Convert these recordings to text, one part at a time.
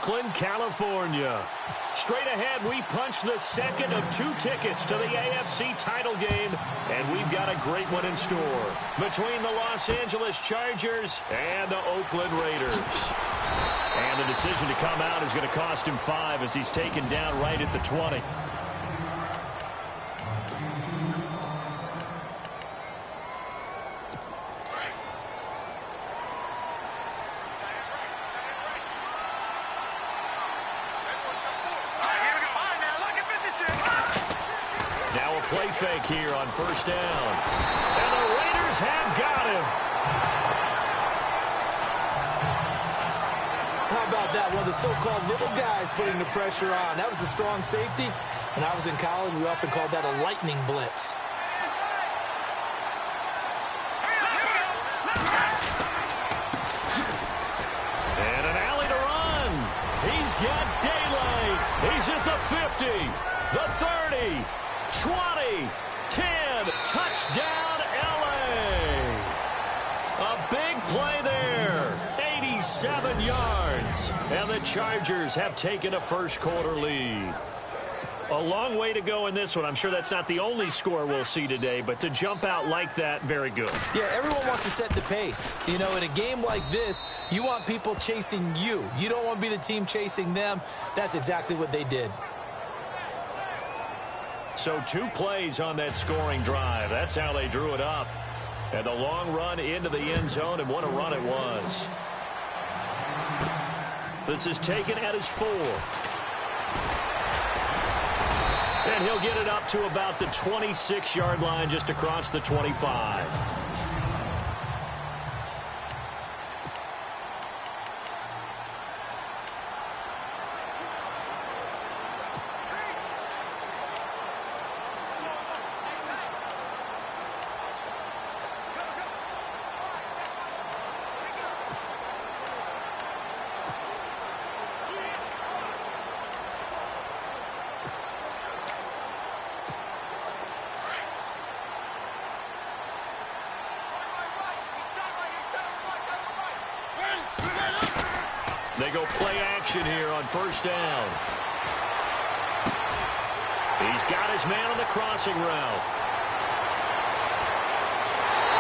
Oakland, California. Straight ahead, we punch the second of 2 tickets to the AFC title game, and we've got a great one in store between the Los Angeles Chargers and the Oakland Raiders. And the decision to come out is going to cost him 5 as he's taken down right at the 20. Play fake here on first down. And the Raiders have got him. How about that? One of the so-called little guys putting the pressure on. That was a strong safety. When I was in college, we often called that a lightning blitz. And an alley to run. He's got daylight. He's at the 50, the 30. 20, 10, touchdown, L.A. A big play there, 87 yards. And the Chargers have taken a first-quarter lead. A long way to go in this one. I'm sure that's not the only score we'll see today, but to jump out like that, very good. Yeah, everyone wants to set the pace. You know, in a game like this, you want people chasing you. You don't want to be the team chasing them. That's exactly what they did. So 2 plays on that scoring drive. That's how they drew it up. And the long run into the end zone, and what a run it was. This is taken at his 4. And he'll get it up to about the 26-yard line, just across the 25. They go play action here on first down. He's got his man on the crossing route.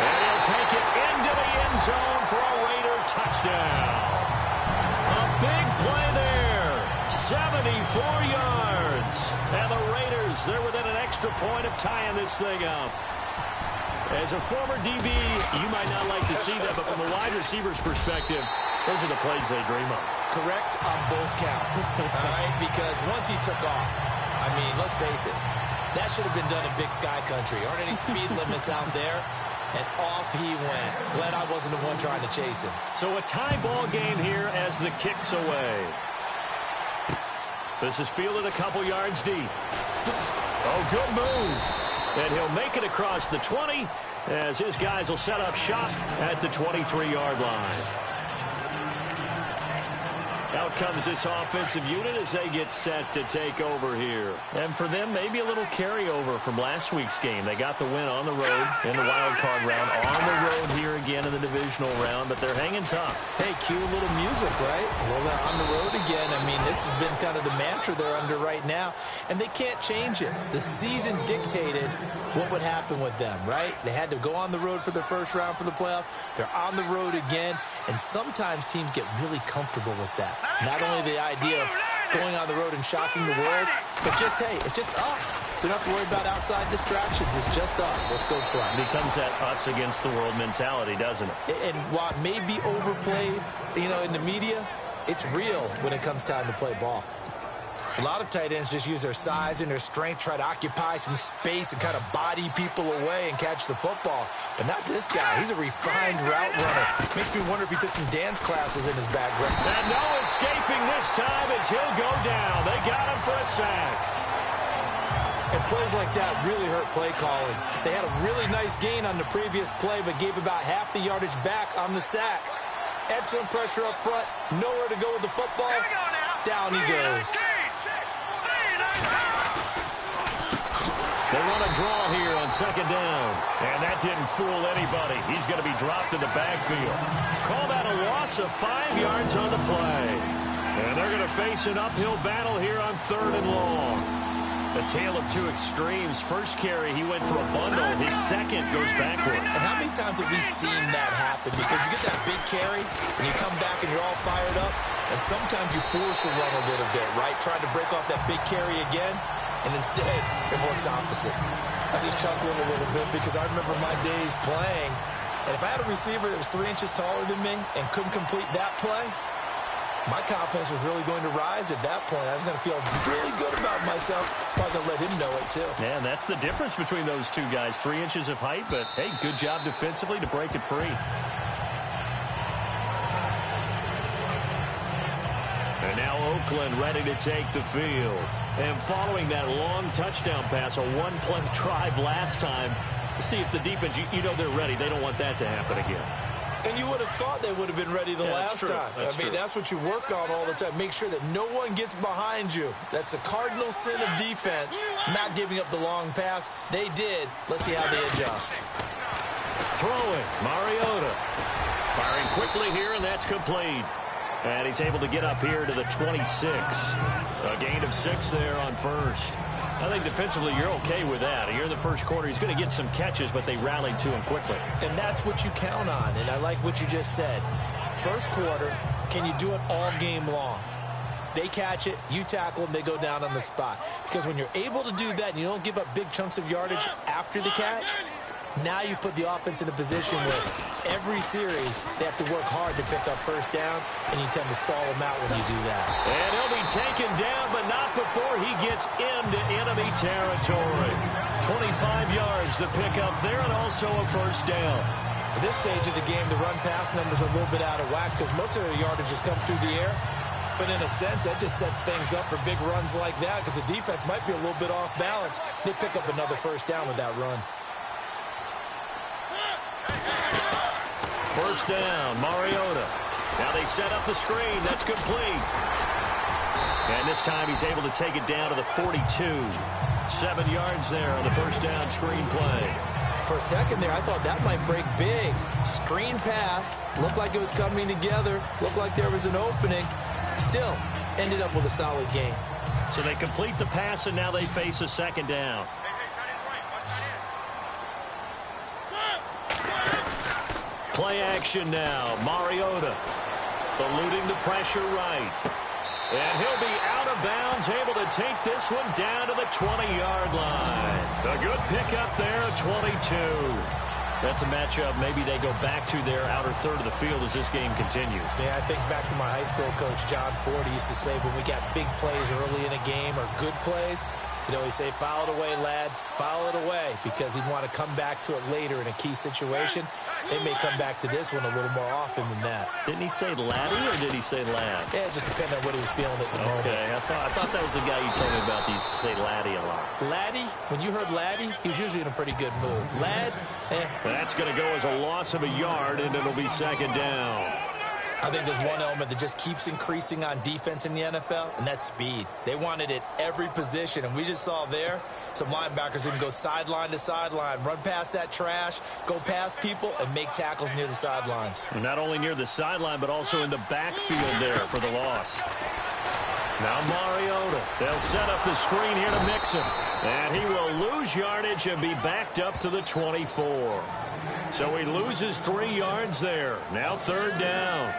And he'll take it into the end zone for a Raider touchdown. A big play there. 74 yards. And the Raiders, they're within an extra point of tying this thing up. As a former DB, you might not like to see that, but from a wide receiver's perspective, those are the plays they dream of. Correct on both counts, all right? Because once he took off, I mean, let's face it, that should have been done in Big Sky Country. Aren't any speed limits out there? And off he went. Glad I wasn't the one trying to chase him. So a tie ball game here as the kick's away. This is fielded a couple yards deep. Oh, good move. And he'll make it across the 20 as his guys will set up shop at the 23-yard line. Out comes this offensive unit as they get set to take over here. And for them, maybe a little carryover from last week's game. They got the win on the road in the wild card round, on the road here again in the divisional round, but they're hanging tough. Hey, cue a little music, right? Well, they're on the road again. I mean, this has been kind of the mantra they're under right now, and they can't change it. The season dictated what would happen with them, right? They had to go on the road for the first round for the playoffs. They're on the road again, and sometimes teams get really comfortable with that. Not only the idea of going on the road and shocking the world, but just, hey, it's just us. They don't have to worry about outside distractions. It's just us. Let's go play. It becomes that us against the world mentality, doesn't it? And while it may be overplayed, you know, in the media, it's real when it comes time to play ball. A lot of tight ends just use their size and their strength, try to occupy some space and kind of body people away and catch the football. But not this guy. He's a refined route runner. Makes me wonder if he took some dance classes in his background. And no escaping this time as he'll go down. They got him for a sack. And plays like that really hurt play calling. They had a really nice gain on the previous play, but gave about half the yardage back on the sack. Excellent pressure up front. Nowhere to go with the football. Down he goes. They run a draw here on second down. And that didn't fool anybody. He's going to be dropped in the backfield. Call that a loss of 5 yards on the play. And they're going to face an uphill battle here on 3rd and long. A tale of two extremes. First carry, he went for a bundle. His second goes backward. And how many times have we seen that happen? Because you get that big carry, and you come back and you're all fired up, and sometimes you force a run a little bit, right? Trying to break off that big carry again, and instead it works opposite. I'm just chuckling a little bit because I remember my days playing, and if I had a receiver that was 3 inches taller than me and couldn't complete that play, my confidence was really going to rise at that point. I was going to feel really good about myself. Probably going to let him know it, too. Yeah, and that's the difference between those two guys. 3 inches of height, but, hey, good job defensively to break it free. And now Oakland ready to take the field. And following that long touchdown pass, a one-play drive last time, see if the defense, you know they're ready. They don't want that to happen again. And you would have thought they would have been ready the last time. That's what you work on all the time. Make sure that no one gets behind you. That's the cardinal sin of defense, not giving up the long pass. They did. Let's see how they adjust. Throwing, Mariota. Firing quickly here, and that's complete. And he's able to get up here to the 26. A gain of 6 there on first. I think defensively you're okay with that. Here in the first quarter, he's going to get some catches, but they rallied to him quickly. And that's what you count on, and I like what you just said. First quarter, can you do it all game long? They catch it, you tackle them, they go down on the spot. Because when you're able to do that and you don't give up big chunks of yardage after the catch, now you put the offense in a position where every series they have to work hard to pick up first downs, and you tend to stall them out when you do that. And he'll be taken down, but not before he gets into enemy territory. 25 yards to pick up there, and also a first down. At this stage of the game, the run-pass numbers are a little bit out of whack because most of their yardage has come through the air. But in a sense, that just sets things up for big runs like that because the defense might be a little bit off balance. They pick up another first down with that run. First down, Mariota. Now they set up the screen. That's complete. And this time he's able to take it down to the 42. 7 yards there on the first down screen play. For a second there, I thought that might break big. Screen pass. Looked like it was coming together. Looked like there was an opening. Still, ended up with a solid game. So they complete the pass, and now they face a second down. Play action now. Mariota eluding the pressure right. And he'll be out of bounds, able to take this one down to the 20-yard line. A good pickup there, 22. That's a matchup maybe they go back to their outer third of the field as this game continues. Yeah, I think back to my high school coach, John Ford. He used to say when we got big plays early in a game or good plays, he'd always say, foul it away, lad, foul it away, because he'd want to come back to it later in a key situation. They may come back to this one a little more often than that. Didn't he say laddie or did he say lad? Yeah, it just depended on what he was feeling at the moment. Okay, I thought that was the guy you told me about. He used to say laddie a lot. Laddie, when you heard laddie, he was usually in a pretty good mood. Lad, That's going to go as a loss of a yard, and it'll be second down. I think there's one element that just keeps increasing on defense in the NFL, and that's speed. They want it at every position, and we just saw there some linebackers who can go sideline to sideline, run past that trash, go past people, and make tackles near the sidelines. Well, not only near the sideline, but also in the backfield there for the loss. Now Mariota. They'll set up the screen here to Mixon. And he will lose yardage and be backed up to the 24. So he loses 3 yards there. Now third down.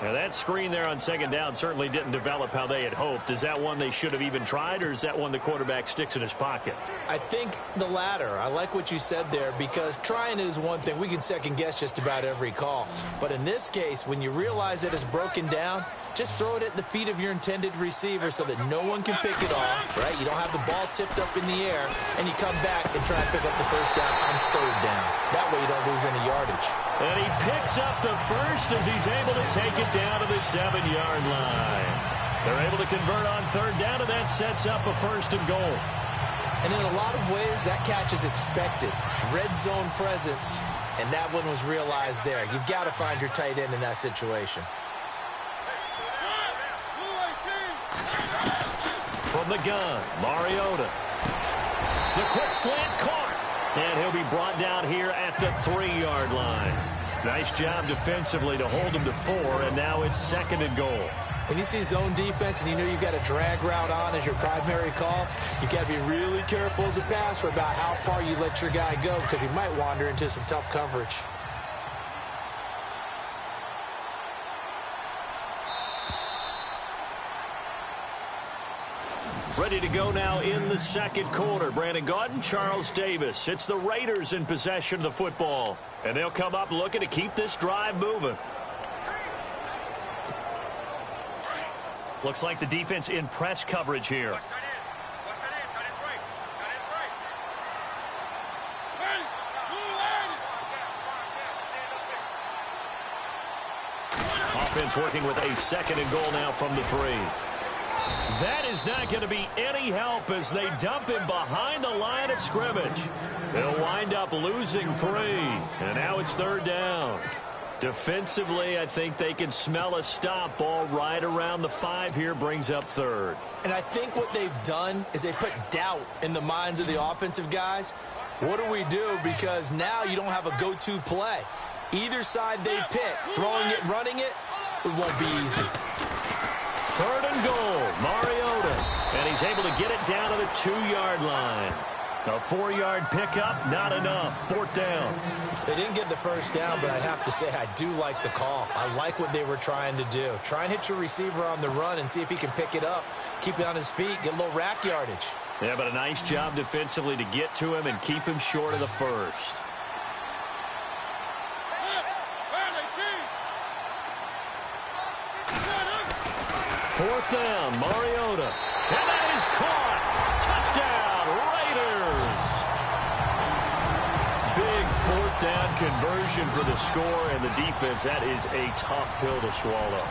Now that screen there on second down certainly didn't develop how they had hoped. Is that one they should have even tried, or is that one the quarterback sticks in his pocket? I think the latter. I like what you said there, because trying it is one thing. We can second guess just about every call. But in this case, when you realize that it's broken down, just throw it at the feet of your intended receiver so that no one can pick it off, right? You don't have the ball tipped up in the air, and you come back and try and pick up the first down on third down. That way you don't lose any yardage. And he picks up the first as he's able to take it down to the 7-yard line. They're able to convert on third down, and that sets up a first and goal. And in a lot of ways, that catch is expected. Red zone presence, and that one was realized there. You've got to find your tight end in that situation. From the gun, Mariota. The quick slant caught. And he'll be brought down here at the 3-yard line. Nice job defensively to hold him to 4, and now it's second and goal. When you see zone defense and you know you've got a drag route on as your primary call, you've got to be really careful as a passer about how far you let your guy go because he might wander into some tough coverage. Ready to go now in the second quarter. Brandon Gaudin, Charles Davis. It's the Raiders in possession of the football. And they'll come up looking to keep this drive moving. Looks like the defense in press coverage here. Offense working with a second and goal now from the 3. That is not going to be any help as they dump him behind the line of scrimmage. They'll wind up losing 3. And now it's 3rd down. Defensively, I think they can smell a stop ball right around the 5 here, brings up 3rd. And I think what they've done is they put doubt in the minds of the offensive guys. What do we do? Because now you don't have a go-to play. Either side they pick, throwing it, running it, it won't be easy. 3rd and goal, Mariota. And he's able to get it down to the 2-yard line. A 4-yard pickup, not enough. 4th down. They didn't get the first down, but I have to say I do like the call. I like what they were trying to do. Try and hit your receiver on the run and see if he can pick it up, keep it on his feet, get a little rack yardage. Yeah, but a nice job defensively to get to him and keep him short of the first. Fourth down, Mariota. And that is caught. Touchdown, Raiders. Big 4th down conversion for the score and the defense. That is a tough pill to swallow.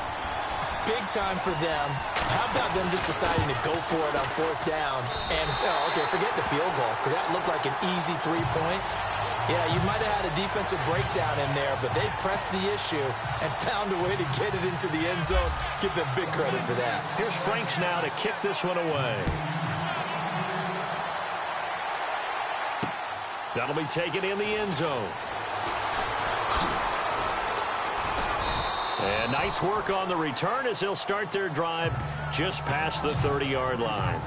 Big time for them. How about them just deciding to go for it on 4th down? And, okay, forget the field goal because that looked like an easy 3 points. Yeah, you might have had a defensive breakdown in there, but they pressed the issue and found a way to get it into the end zone. Give them big credit for that. Here's Franks now to kick this one away. That'll be taken in the end zone. And nice work on the return as they'll start their drive just past the 30-yard line.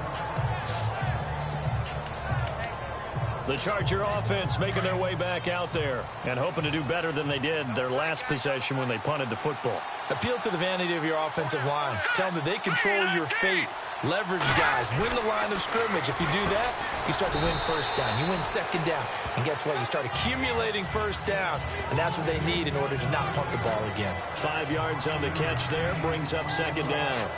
The Charger offense making their way back out there and hoping to do better than they did their last possession when they punted the football. Appeal to the vanity of your offensive line. Tell them that they control your fate. Leverage guys. Win the line of scrimmage. If you do that, you start to win 1st down. You win 2nd down. And guess what? You start accumulating 1st downs. And that's what they need in order to not punt the ball again. 5 yards on the catch there. Brings up 2nd down.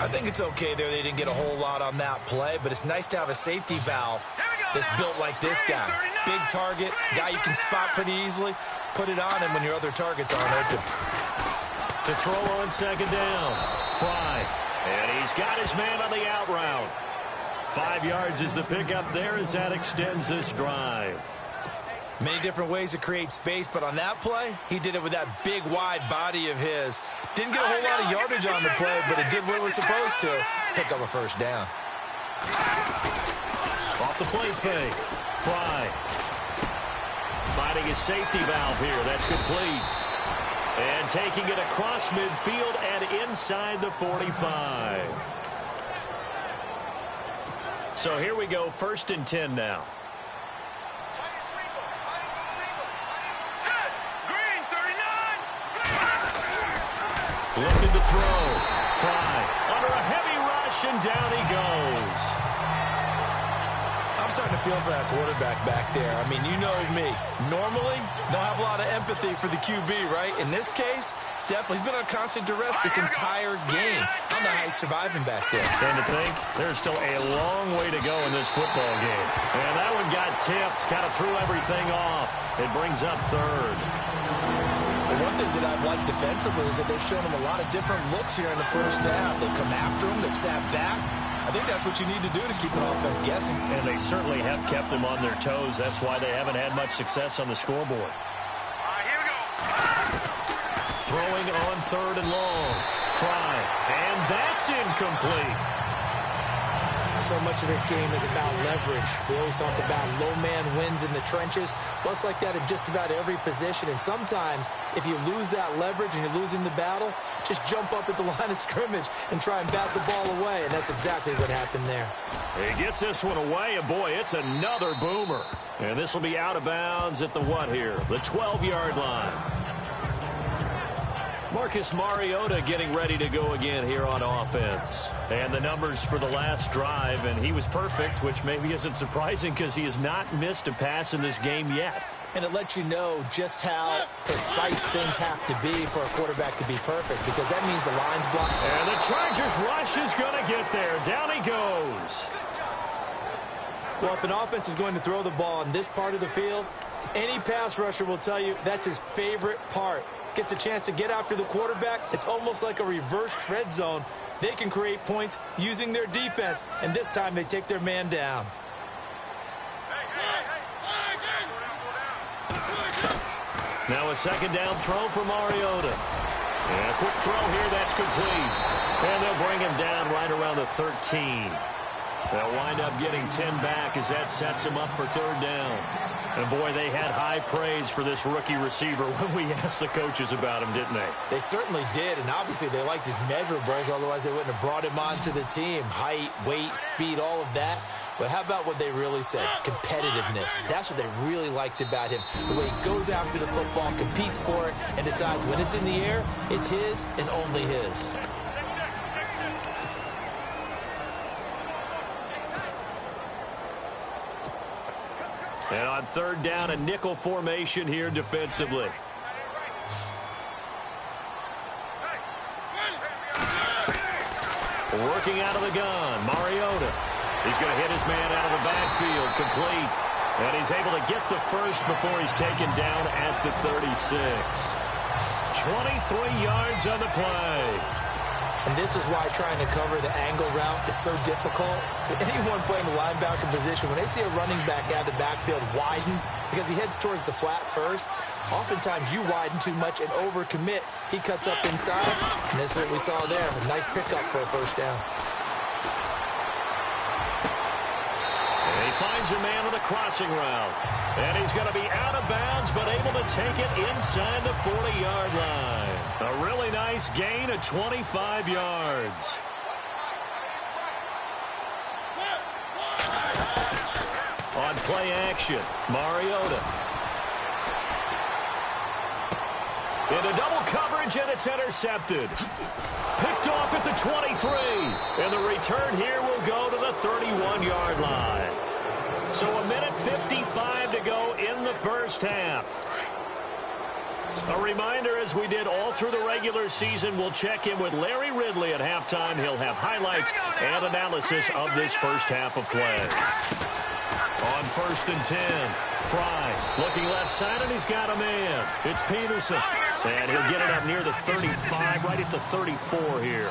I think it's okay there. They didn't get a whole lot on that play. But it's nice to have a safety valve that's built like this guy. Big target. Guy you can spot pretty easily. Put it on him when your other targets aren't open. To throw on 2nd down. Fry. And he's got his man on the out route. 5 yards is the pickup there as that extends this drive. Many different ways to create space, but on that play, he did it with that big, wide body of his. Didn't get a whole lot of yardage on the play, but it did what it was supposed to. Pick up a 1st down. Off the play fake. Fry. Finding his safety valve here. That's complete. And taking it across midfield and inside the 45. So here we go, 1st and 10 now. Looking to throw. Fry under a heavy rush, and down he goes. I'm starting to feel for that quarterback back there. I mean, you know me. Normally, don't have a lot of empathy for the QB, right? In this case, definitely. He's been on constant duress this entire game. I don't know how he's surviving back there. And to think, there's still a long way to go in this football game. And that one got tipped, kind of threw everything off. It brings up 3rd. The one thing that I've liked defensively is that they've shown him a lot of different looks here in the 1st half. They come after him. They've sat back. I think that's what you need to do to keep an offense guessing. And they certainly have kept them on their toes. That's why they haven't had much success on the scoreboard. Here we go. Throwing on 3rd and long. Fry. And that's incomplete. So much of this game is about leverage. We always talk about low man wins in the trenches. Well, it's like that in just about every position. And sometimes, if you lose that leverage and you're losing the battle, just jump up at the line of scrimmage and try and bat the ball away. And that's exactly what happened there. He gets this one away, and boy, it's another boomer. And this will be out of bounds at the what here? The 12-yard line. Marcus Mariota getting ready to go again here on offense. And the numbers for the last drive, and he was perfect, which maybe isn't surprising because he has not missed a pass in this game yet. And it lets you know just how precise things have to be for a quarterback to be perfect, because that means the line's blocked. And the Chargers rush is going to get there. Down he goes. Well, if an offense is going to throw the ball in this part of the field, any pass rusher will tell you that's his favorite part. Gets a chance to get after the quarterback. It's almost like a reverse red zone. They can create points using their defense, and this time they take their man down. Now a second down throw for Mariota. And a quick throw here, that's complete. And they'll bring him down right around the 13. They'll wind up getting 10 back as that sets him up for third down. And, boy, they had high praise for this rookie receiver when we asked the coaches about him, didn't they? They certainly did, and obviously they liked his measurables, otherwise they wouldn't have brought him onto the team. Height, weight, speed, all of that. But how about what they really said? Competitiveness. That's what they really liked about him. The way he goes after the football, competes for it, and decides when it's in the air, it's his and only his. And on third down, a nickel formation here defensively. Working out of the gun, Mariota. He's going to hit his man out of the backfield, complete. And he's able to get the first before he's taken down at the 36. 23 yards on the play. And this is why trying to cover the angle route is so difficult. Anyone playing the linebacker position, when they see a running back out of the backfield widen, because he heads towards the flat first, oftentimes you widen too much and overcommit. He cuts up inside, and that's what we saw there. A nice pickup for a first down. And he finds a man with a crossing route. And he's going to be out of bounds, but able to take it inside the 40-yard line. A really nice gain of 25 yards. On play action, Mariota. Into double coverage, and it's intercepted. Picked off at the 23. And the return here will go to the 31-yard line. So a minute 55 to go in the first half. A reminder, as we did all through the regular season, we'll check in with Larry Ridley at halftime. He'll have highlights and analysis of this first half of play. On 1st and 10, Fry looking left side, and he's got a man. It's Peterson. And he'll get it up near the 35, right at the 34 here.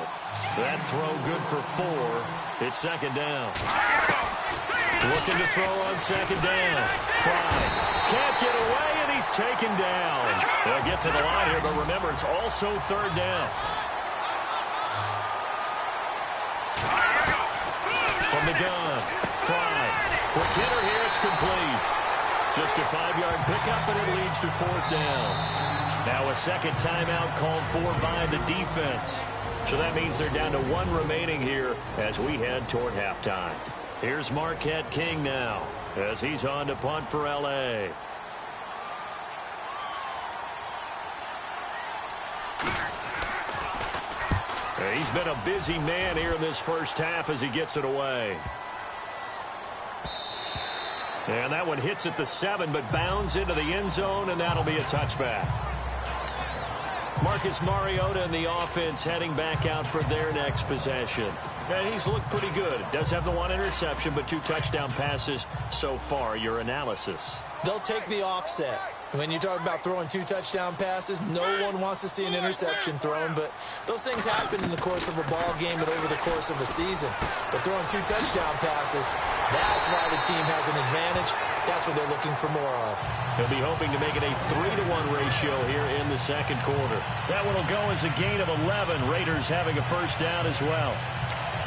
That throw good for 4. It's second down. Looking to throw on second down. Fry can't get away, and he's taken down. They'll get to the line here, but remember, it's also third down. From the gun, Fry. Quick hitter here, it's complete. Just a 5-yard pickup, and it leads to fourth down. Now a second timeout called for by the defense. So that means they're down to 1 remaining here as we head toward halftime. Here's Marquette King now as he's on to punt for L.A. He's been a busy man here in this first half as he gets it away. And that one hits at the 7, but bounds into the end zone, and that'll be a touchback. Marcus Mariota and the offense heading back out for their next possession. And he's looked pretty good. Does have the 1 interception, but 2 touchdown passes so far. Your analysis? They'll take the offset. When you talk about throwing 2 touchdown passes, no one wants to see an interception thrown, but those things happen in the course of a ball game and over the course of a season. But throwing 2 touchdown passes, that's why the team has an advantage. That's what they're looking for more of. He'll be hoping to make it a 3-to-1 ratio here in the second quarter. That one will go as a gain of 11. Raiders having a first down as well.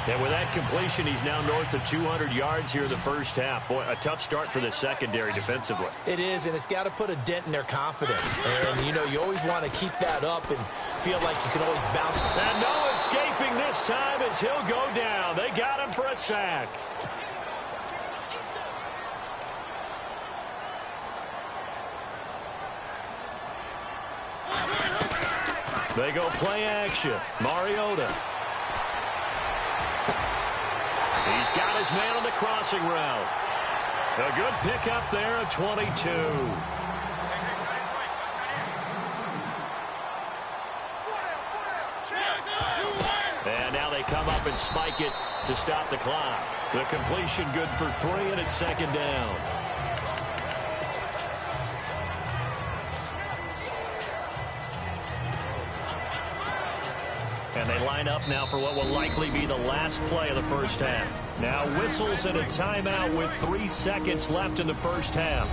And with that completion, he's now north of 200 yards here in the first half. Boy, a tough start for the secondary defensively. It is, and it's got to put a dent in their confidence. And, you know, you always want to keep that up and feel like you can always bounce. And no escaping this time as he'll go down. They got him for a sack. They go play action. Mariota. He's got his man on the crossing route. A good pickup there at 22. And now they come up and spike it to stop the clock. The completion good for 3, and it's second down. And they line up now for what will likely be the last play of the first half. Now whistles and a timeout with 3 seconds left in the first half.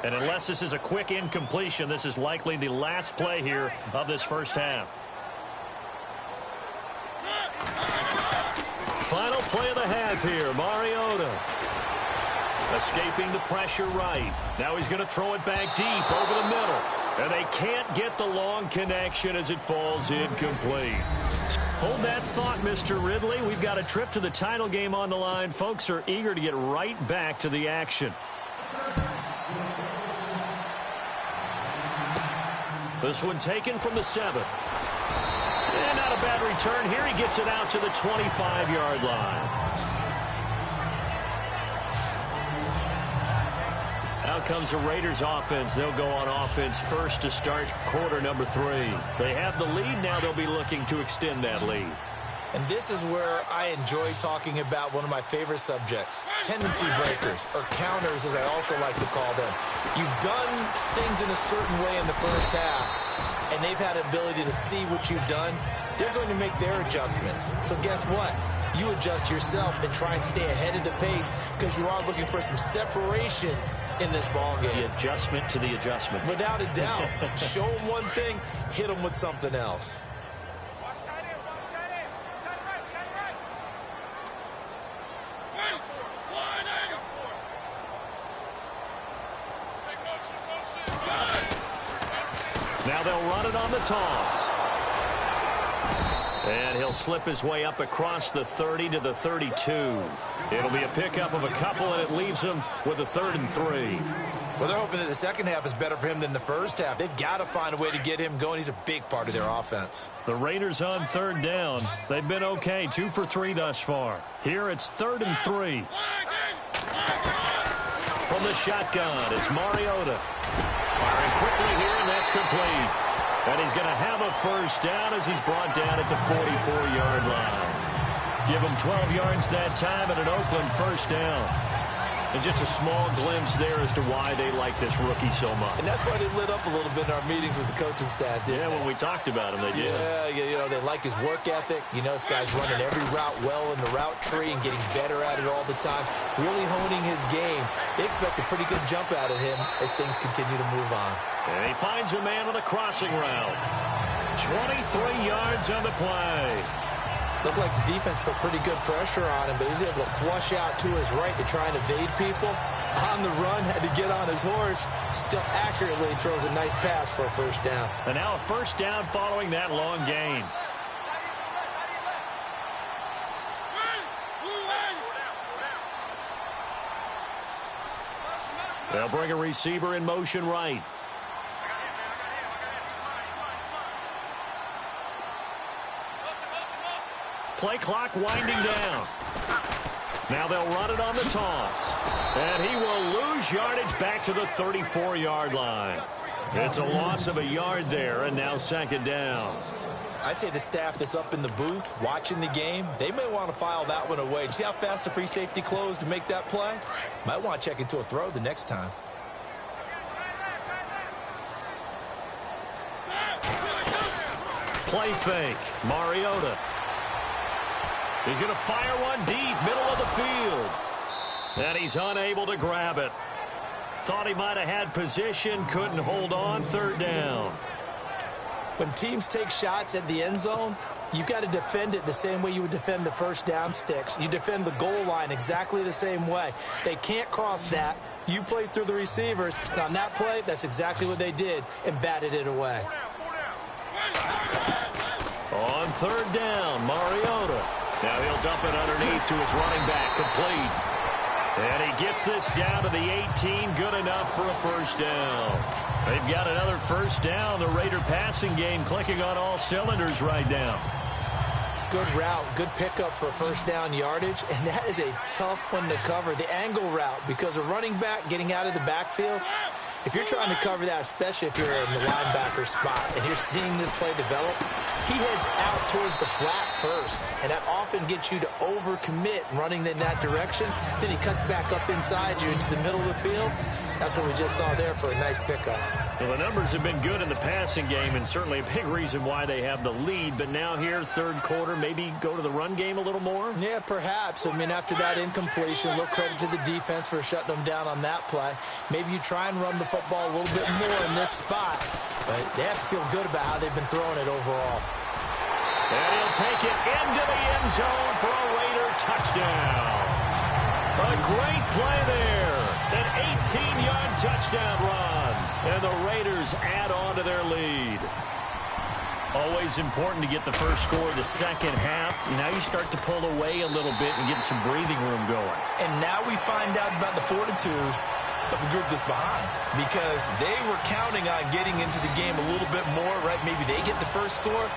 And unless this is a quick incompletion, this is likely the last play here of this first half. Final play of the half here, Mariota. Escaping the pressure right. Now he's going to throw it back deep over the middle. And they can't get the long connection as it falls incomplete. Hold that thought, Mr. Ridley. We've got a trip to the title game on the line. Folks are eager to get right back to the action. This one taken from the 7. And not a bad return here. He gets it out to the 25-yard line. Out comes the Raiders offense. They'll go on offense first to start quarter number 3. They have the lead. Now they'll be looking to extend that lead. And this is where I enjoy talking about one of my favorite subjects, tendency breakers, or counters as I also like to call them. You've done things in a certain way in the first half, and they've had an ability to see what you've done. They're going to make their adjustments. So guess what? You adjust yourself and try and stay ahead of the pace because you are looking for some separation in this ball game. The adjustment to the adjustment. Without a doubt. Show them one thing, hit them with something else. Now they'll run it on the toss. And he'll slip his way up across the 30 to the 32. It'll be a pickup of a couple, and it leaves him with a 3rd and 3. Well, they're hoping that the second half is better for him than the first half. They've got to find a way to get him going. He's a big part of their offense. The Raiders on 3rd down. They've been okay, 2 for 3 thus far. Here it's 3rd and 3. From the shotgun, it's Mariota. Firing quickly here, and that's complete. And he's going to have a first down as he's brought down at the 44-yard line. Give him 12 yards that time and an Oakland first down. And just a small glimpse there as to why they like this rookie so much. And that's why they lit up a little bit in our meetings with the coaching staff, didn't they? When we talked about him, they did. Yeah, you know, they like his work ethic. You know, this guy's running every route well in the route tree and getting better at it all the time, really honing his game. They expect a pretty good jump out of him as things continue to move on. And he finds a man on the crossing route. 23 yards on the play. Looked like the defense put pretty good pressure on him, but he's able to flush out to his right to try and evade people. On the run, had to get on his horse. Still accurately throws a nice pass for a first down. And now a first down following that long gain. They'll bring a receiver in motion right. Play clock winding down. Now they'll run it on the toss. And he will lose yardage back to the 34-yard line. It's a loss of a yard there, and now second down. I'd say the staff that's up in the booth watching the game, they may want to file that one away. See how fast the free safety closed to make that play? Might want to check into a throw the next time. Play fake. Mariota. He's going to fire one deep, middle of the field. And he's unable to grab it. Thought he might have had position, couldn't hold on, third down. When teams take shots at the end zone, you've got to defend it the same way you would defend the first down sticks. You defend the goal line exactly the same way. They can't cross that. You play through the receivers. Now, on that play, that's exactly what they did and batted it away. On third down, Mariota. Now he'll dump it underneath to his running back, complete. And he gets this down to the 18, good enough for a first down. They've got another first down. The Raider passing game clicking on all cylinders right now. Good route, good pickup for first down yardage, and that is a tough one to cover, the angle route, because a running back getting out of the backfield, if you're trying to cover that, especially if you're in the linebacker spot and you're seeing this play develop, he heads out towards the flat first, and that often gets you to overcommit running in that direction. Then he cuts back up inside you into the middle of the field. That's what we just saw there for a nice pickup. Well, the numbers have been good in the passing game, and certainly a big reason why they have the lead. But now here, third quarter, maybe go to the run game a little more? Yeah, perhaps. I mean, after that incompletion, a little credit to the defense for shutting them down on that play. Maybe you try and run the football a little bit more in this spot. But they have to feel good about how they've been throwing it overall. And he'll take it into the end zone for a Raider touchdown. A great play there. An 18-yard touchdown run. And the Raiders add on to their lead. Always important to get the first score of the second half. Now you start to pull away a little bit and get some breathing room going. And now we find out about the fortitude of the group that's behind, because they were counting on getting into the game a little bit more, right? Maybe they get the first score.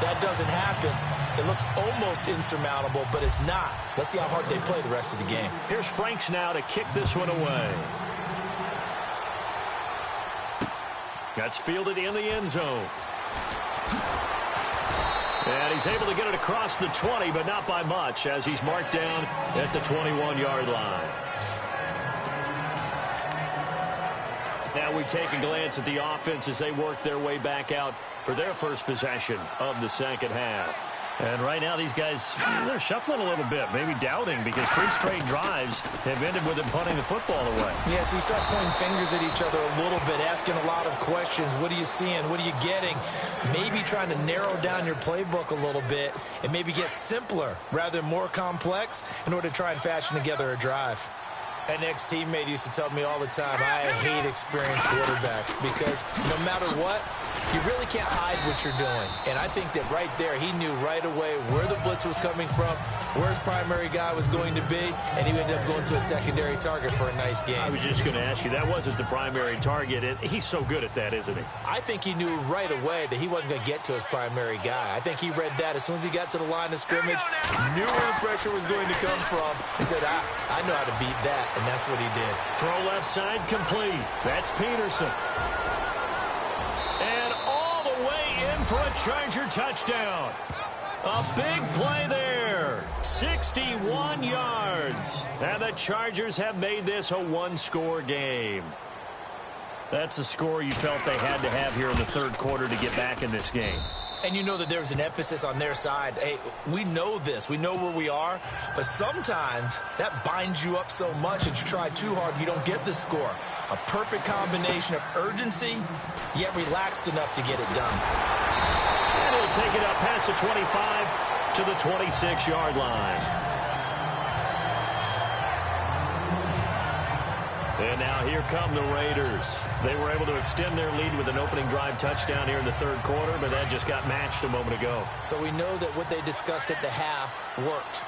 That doesn't happen. It looks almost insurmountable, but it's not. Let's see how hard they play the rest of the game. Here's Franks now to kick this one away. That's fielded in the end zone. And he's able to get it across the 20, but not by much, as he's marked down at the 21-yard line. Now we take a glance at the offense as they work their way back out for their first possession of the second half. And right now these guys, they're shuffling a little bit, maybe doubting, because 3 straight drives have ended with them punting the football away. Yeah, so you start pointing fingers at each other a little bit, asking a lot of questions. What are you seeing? What are you getting? Maybe trying to narrow down your playbook a little bit and maybe get simpler rather than more complex in order to try and fashion together a drive. An ex-teammate used to tell me all the time, I hate experienced quarterbacks, because no matter what, you really can't hide what you're doing. And I think that right there, he knew right away where the blitz was coming from, where his primary guy was going to be, and he ended up going to a secondary target for a nice game. I was just going to ask you, that wasn't the primary target, and he's so good at that, isn't he? I think he knew right away that he wasn't going to get to his primary guy. I think he read that as soon as he got to the line of scrimmage, knew where the pressure was going to come from, and said, I know how to beat that, and that's what he did. Throw left side complete. That's Peterson. And all the way in for a Charger touchdown. A big play there. 61 yards. And the Chargers have made this a one-score game. That's the score you felt they had to have here in the third quarter to get back in this game. And you know that there's an emphasis on their side. Hey, we know this. We know where we are. But sometimes that binds you up so much that you try too hard, you don't get the score. A perfect combination of urgency, yet relaxed enough to get it done. And he'll take it up past the 25 to the 26-yard line. And now here come the Raiders. They were able to extend their lead with an opening drive touchdown here in the third quarter, but that just got matched a moment ago. So we know that what they discussed at the half worked.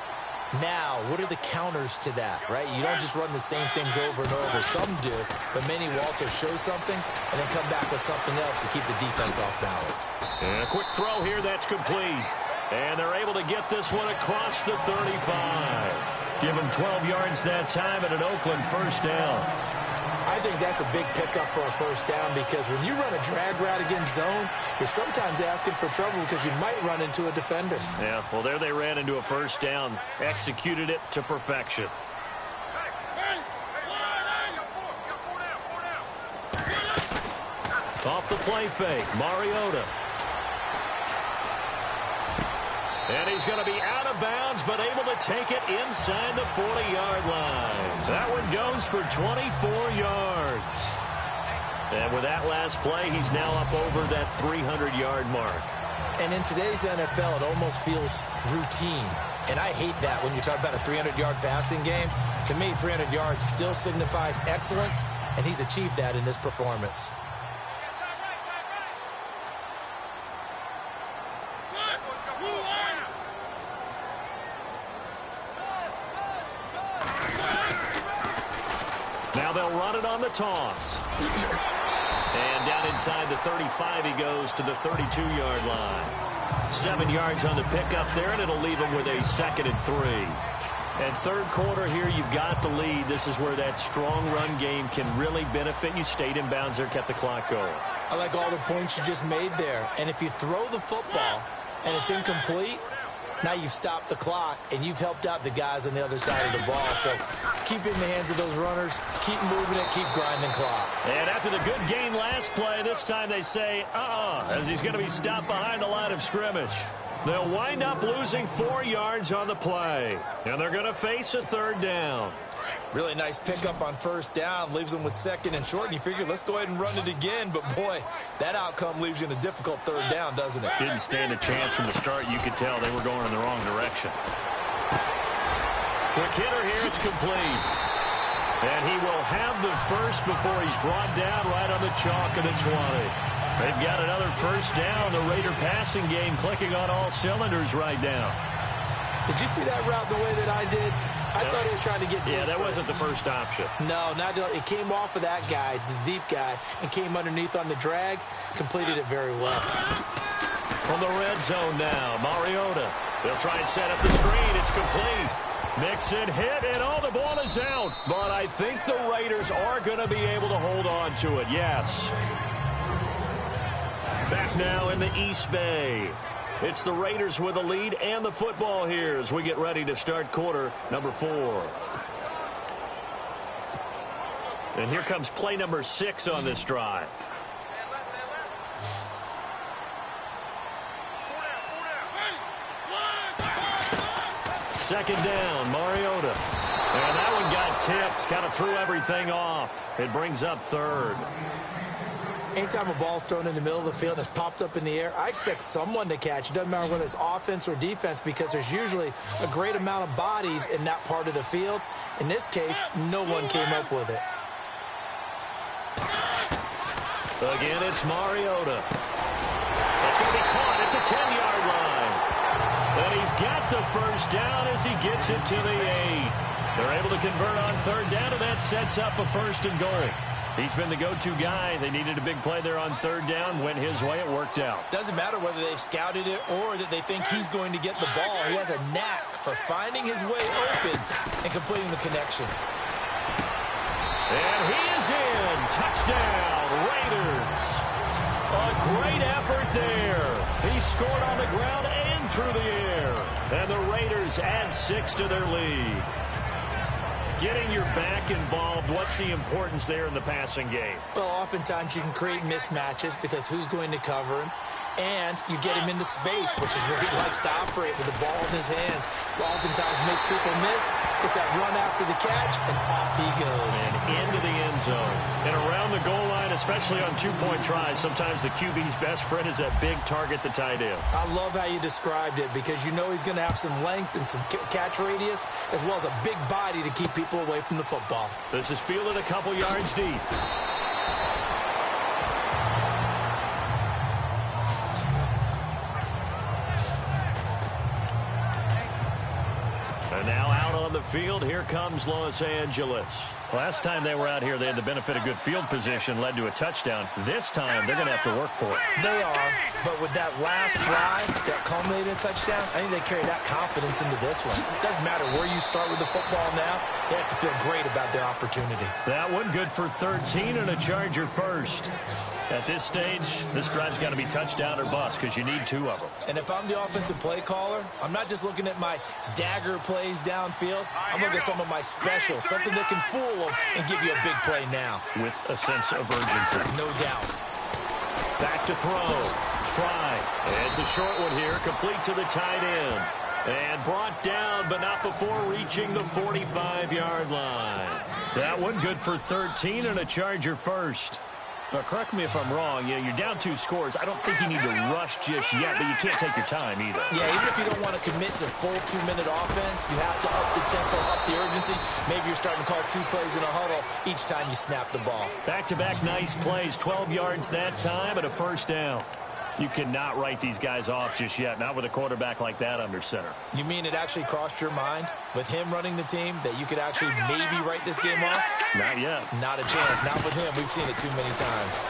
Now, what are the counters to that, right? You don't just run the same things over and over. Some do, but many will also show something and then come back with something else to keep the defense off balance. And a quick throw here, that's complete. And they're able to get this one across the 35. Give him 12 yards that time and an Oakland first down. I think that's a big pickup for a first down because when you run a drag route against zone, you're sometimes asking for trouble because you might run into a defender. Yeah, well, there they ran into a first down, executed it to perfection. Off the play fake, Mariota. And he's going to be out of bounds, but able to take it inside the 40-yard line. That one goes for 24 yards. And with that last play, he's now up over that 300-yard mark. And in today's NFL, it almost feels routine. And I hate that when you talk about a 300-yard passing game. To me, 300 yards still signifies excellence, and he's achieved that in this performance. Now they'll run it on the toss. And down inside the 35, he goes to the 32-yard line. 7 yards on the pickup there, and it'll leave him with a 2nd and 3. And third quarter here, you've got the lead. This is where that strong run game can really benefit you. Stayed in bounds there, kept the clock going. I like all the points you just made there. And if you throw the football and it's incomplete, now you've stopped the clock, and you've helped out the guys on the other side of the ball. So keep it in the hands of those runners. Keep moving it. Keep grinding clock. And after the good gain last play, this time they say, as he's going to be stopped behind the line of scrimmage. They'll wind up losing 4 yards on the play, and they're going to face a third down. Really nice pickup on first down. Leaves them with 2nd and short, and you figure, let's go ahead and run it again. But, boy, that outcome leaves you in a difficult third down, doesn't it? Didn't stand a chance from the start. You could tell they were going in the wrong direction. Quick hitter here. It's complete. And he will have the first before he's brought down right on the chalk of the 20. They've got another first down. The Raider passing game clicking on all cylinders right now. Did you see that route the way that I did? I thought he was trying to get deep. Yeah, that wasn't the first option. No, it came off of that guy, the deep guy, and came underneath on the drag. Completed it very well. From the red zone now, Mariota. They'll try and set up the screen. It's complete. Mixon hit, and the ball is out. But I think the Raiders are going to be able to hold on to it, yes. Back now in the East Bay. It's the Raiders with the lead and the football here as we get ready to start quarter number 4. And here comes play number 6 on this drive. Second down, Mariota. And that one got tipped, kind of threw everything off. It brings up third. Anytime a ball's thrown in the middle of the field and it's popped up in the air, I expect someone to catch. It doesn't matter whether it's offense or defense because there's usually a great amount of bodies in that part of the field. In this case, no one came up with it. Again, it's Mariota. It's going to be caught at the 10-yard line. And he's got the first down as he gets it to the 8. They're able to convert on third down, and that sets up a 1st and goal. He's been the go-to guy. They needed a big play there on third down. Went his way. It worked out. Doesn't matter whether they've scouted it or that they think he's going to get the ball. He has a knack for finding his way open and completing the connection. And he is in. Touchdown, Raiders. A great effort there. He scored on the ground and through the air. And the Raiders add 6 to their lead. Getting your back involved, what's the importance there in the passing game? Well, oftentimes you can create mismatches because who's going to cover him? And you get him into space, which is where he likes to operate with the ball in his hands. Oftentimes makes people miss, gets that run after the catch, and off he goes. And into the end zone. And around the goal line, especially on two-point tries, sometimes the QB's best friend is that big target, the tight end. I love how you described it because you know he's going to have some length and some catch radius, as well as a big body to keep people away from the football. This is fielded a couple yards deep. And now out on the field, here comes Los Angeles. Last time they were out here, they had the benefit of good field position, led to a touchdown. This time, they're going to have to work for it. They are, but with that last drive that culminated in a touchdown, I think they carry that confidence into this one. It doesn't matter where you start with the football now. They have to feel great about their opportunity. That one good for 13 and a Charger first. At this stage, this drive's got to be touchdown or bust because you need 2 of them. And if I'm the offensive play caller, I'm not just looking at my dagger plays downfield. I'm looking at some of my specials, something that can fool them and give you a big play now. With a sense of urgency. No doubt. Back to throw. Fry. It's a short one here, complete to the tight end. And brought down, but not before reaching the 45-yard line. That one good for 13 and a Charger first. Now, correct me if I'm wrong. You're down 2 scores. I don't think you need to rush just yet, but you can't take your time either. Yeah, even if you don't want to commit to full 2-minute offense, you have to up the tempo, up the urgency. Maybe you're starting to call 2 plays in a huddle each time you snap the ball. Back-to-back nice plays, 12 yards that time and a first down. You cannot write these guys off just yet, not with a quarterback like that under center. You mean it actually crossed your mind with him running the team that you could actually maybe write this game off? Not yet. Not a chance. Not with him. We've seen it too many times.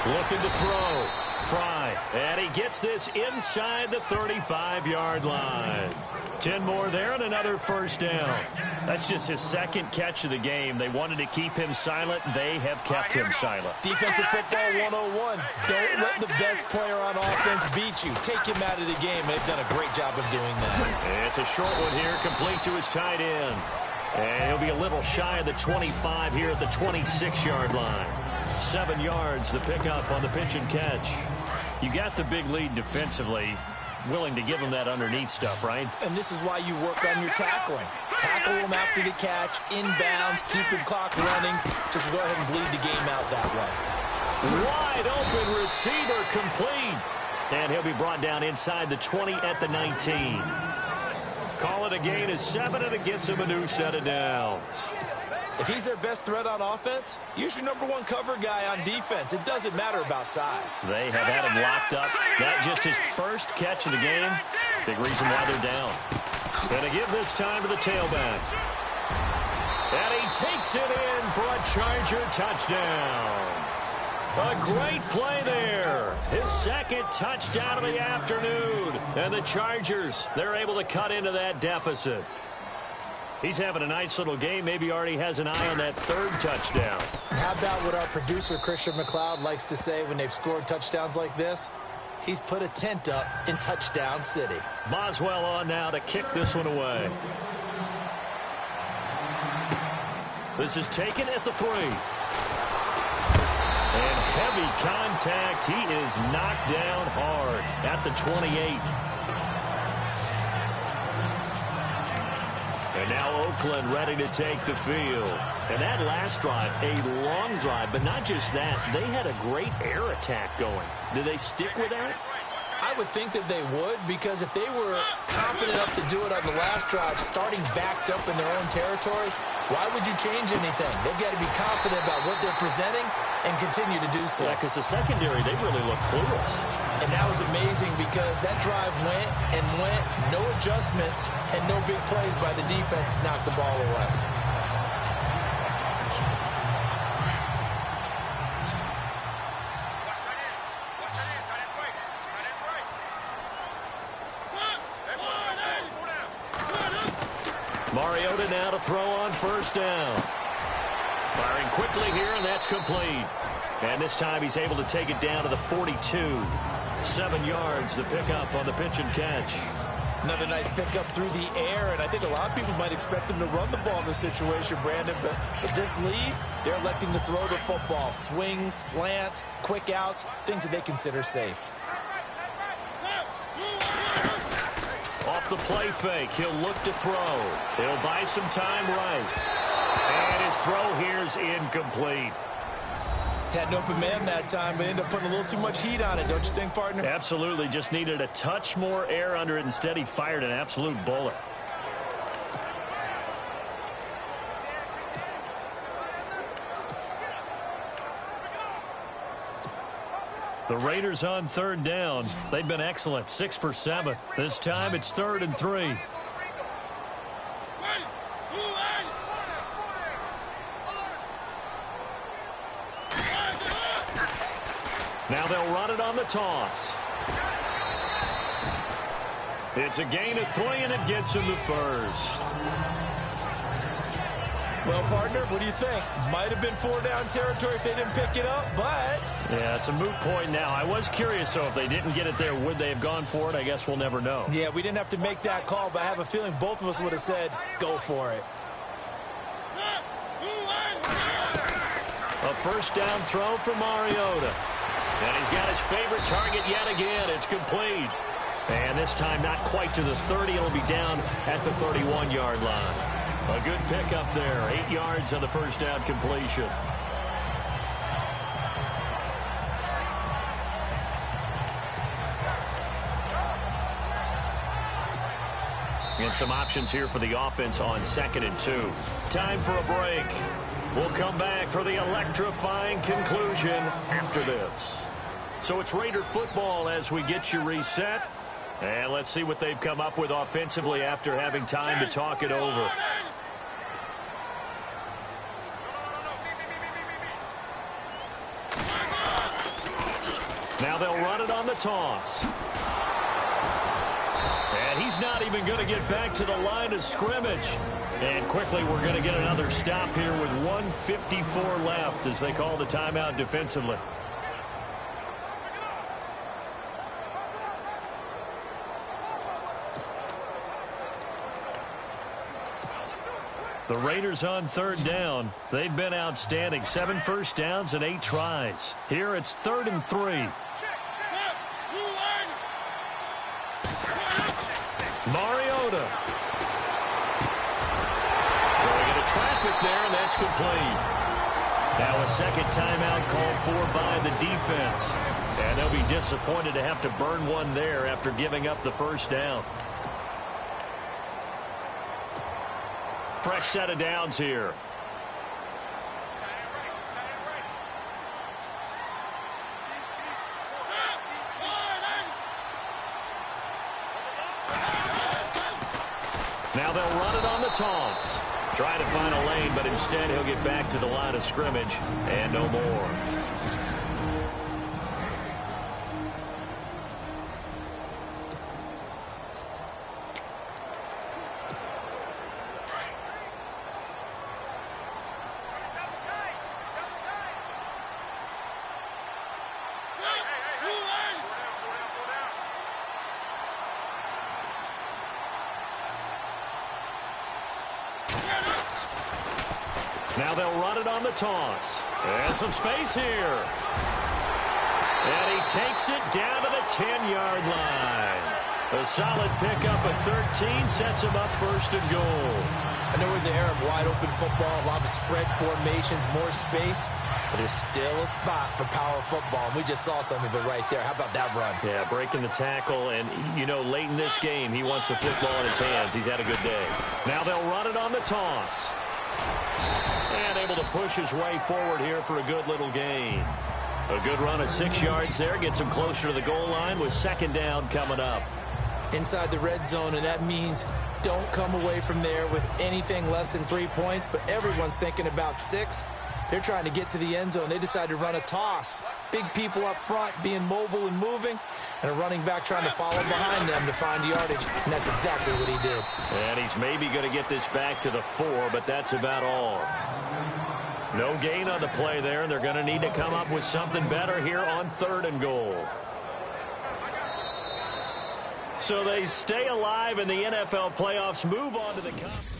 Looking to throw. Fry. And he gets this inside the 35-yard line. 10 more there and another first down. That's just his second catch of the game. They wanted to keep him silent. They have kept him silent. Defensive football 101. Don't let the best player on offense beat you. Take him out of the game. They've done a great job of doing that. It's a short one here, complete to his tight end. And he'll be a little shy of the 25 here at the 26-yard line. 7 yards, the pickup on the pitch and catch. You got the big lead defensively. Willing to give them that underneath stuff, right? And this is why you work on your tackling. Tackle them after the catch, inbounds, keep the clock running. Just go ahead and bleed the game out that way. Wide open receiver complete. And he'll be brought down inside the 20 at the 19. Call it a gain of 7, and it gets him a new set of downs. If he's their best threat on offense, use your #1 cover guy on defense. It doesn't matter about size. They have had him locked up. Not just his first catch of the game. Big reason why they're down. Gonna give this time to the tailback. And he takes it in for a Charger touchdown. A great play there. His second touchdown of the afternoon. And the Chargers, they're able to cut into that deficit. He's having a nice little game. Maybe already has an eye on that 3rd touchdown. How about what our producer, Christian McLeod, likes to say when they've scored touchdowns like this? He's put a tent up in Touchdown City. Boswell on now to kick this one away. This is taken at the 3. And heavy contact. He is knocked down hard at the 28. And now Oakland ready to take the field. And that last drive, a long drive, but not just that. They had a great air attack going. Do they stick with that? I would think that they would, because if they were confident enough to do it on the last drive, starting backed up in their own territory, why would you change anything? They've got to be confident about what they're presenting and continue to do so. Yeah, because the secondary, they really look clueless. And that was amazing because that drive went and went, no adjustments, and no big plays by the defense to knock the ball away. Mariota now to throw on first down. Firing quickly here, and that's complete. And this time he's able to take it down to the 42. 7 yards, the pickup on the pitch and catch. Another nice pickup through the air, and I think a lot of people might expect them to run the ball in this situation, Brandon, but this lead, they're electing to throw the football. Swings, slants, quick outs, things that they consider safe. Off the play fake, he'll look to throw. He'll buy some time right. And his throw here's incomplete. Had an open man that time, but ended up putting a little too much heat on it, don't you think, partner? Absolutely. Just needed a touch more air under it. Instead, he fired an absolute bullet. The Raiders on 3rd down. They've been excellent. 6 for 7. This time it's 3rd and 3. Now they'll run it on the toss. It's a gain of 3, and it gets him the first. Well, partner, what do you think? Might have been 4-down territory if they didn't pick it up, but... Yeah, it's a moot point now. I was curious, so if they didn't get it there, would they have gone for it? I guess we'll never know. Yeah, we didn't have to make that call, but I have a feeling both of us would have said, go for it. A first down throw for Mariota. And he's got his favorite target yet again. It's complete. And this time not quite to the 30. It'll be down at the 31-yard line. A good pickup there. 8 yards on the first down completion. And some options here for the offense on 2nd and 2. Time for a break. We'll come back for the electrifying conclusion after this. So it's Raider football as we get you reset. And let's see what they've come up with offensively after having time to talk it over. Now they'll run it on the toss. And he's not even going to get back to the line of scrimmage. And quickly we're going to get another stop here with 1:54 left as they call the timeout defensively. The Raiders on 3rd down. They've been outstanding. 7 first downs and 8 tries. Here it's 3rd and 3. Mariota. Throwing into traffic there, and that's complete. Now a second timeout called for by the defense. And they'll be disappointed to have to burn one there after giving up the first down. Fresh set of downs here. Now they'll run it on the toss. Trying to find a lane, but instead he'll get back to the line of scrimmage and no more. Now they'll run it on the toss. And some space here. And he takes it down to the 10-yard line. A solid pickup of 13 sets him up 1st and goal. I know we're in the era of wide-open football, a lot of spread formations, more space, but there's still a spot for power football. And we just saw some of it right there. How about that run? Yeah, breaking the tackle, and, you know, late in this game, he wants the football in his hands. He's had a good day. Now they'll run it on the toss. And able to push his way forward here for a good little gain. A good run of 6 yards there. Gets him closer to the goal line with 2nd down coming up. Inside the red zone, and that means don't come away from there with anything less than 3 points, but everyone's thinking about 6. They're trying to get to the end zone. They decide to run a toss. Big people up front being mobile and moving, and a running back trying to follow behind them to find yardage, and that's exactly what he did. And he's maybe going to get this back to the 4, but that's about all. No gain on the play there, and they're going to need to come up with something better here on 3rd and goal. So they stay alive in the NFL playoffs, move on to the conference.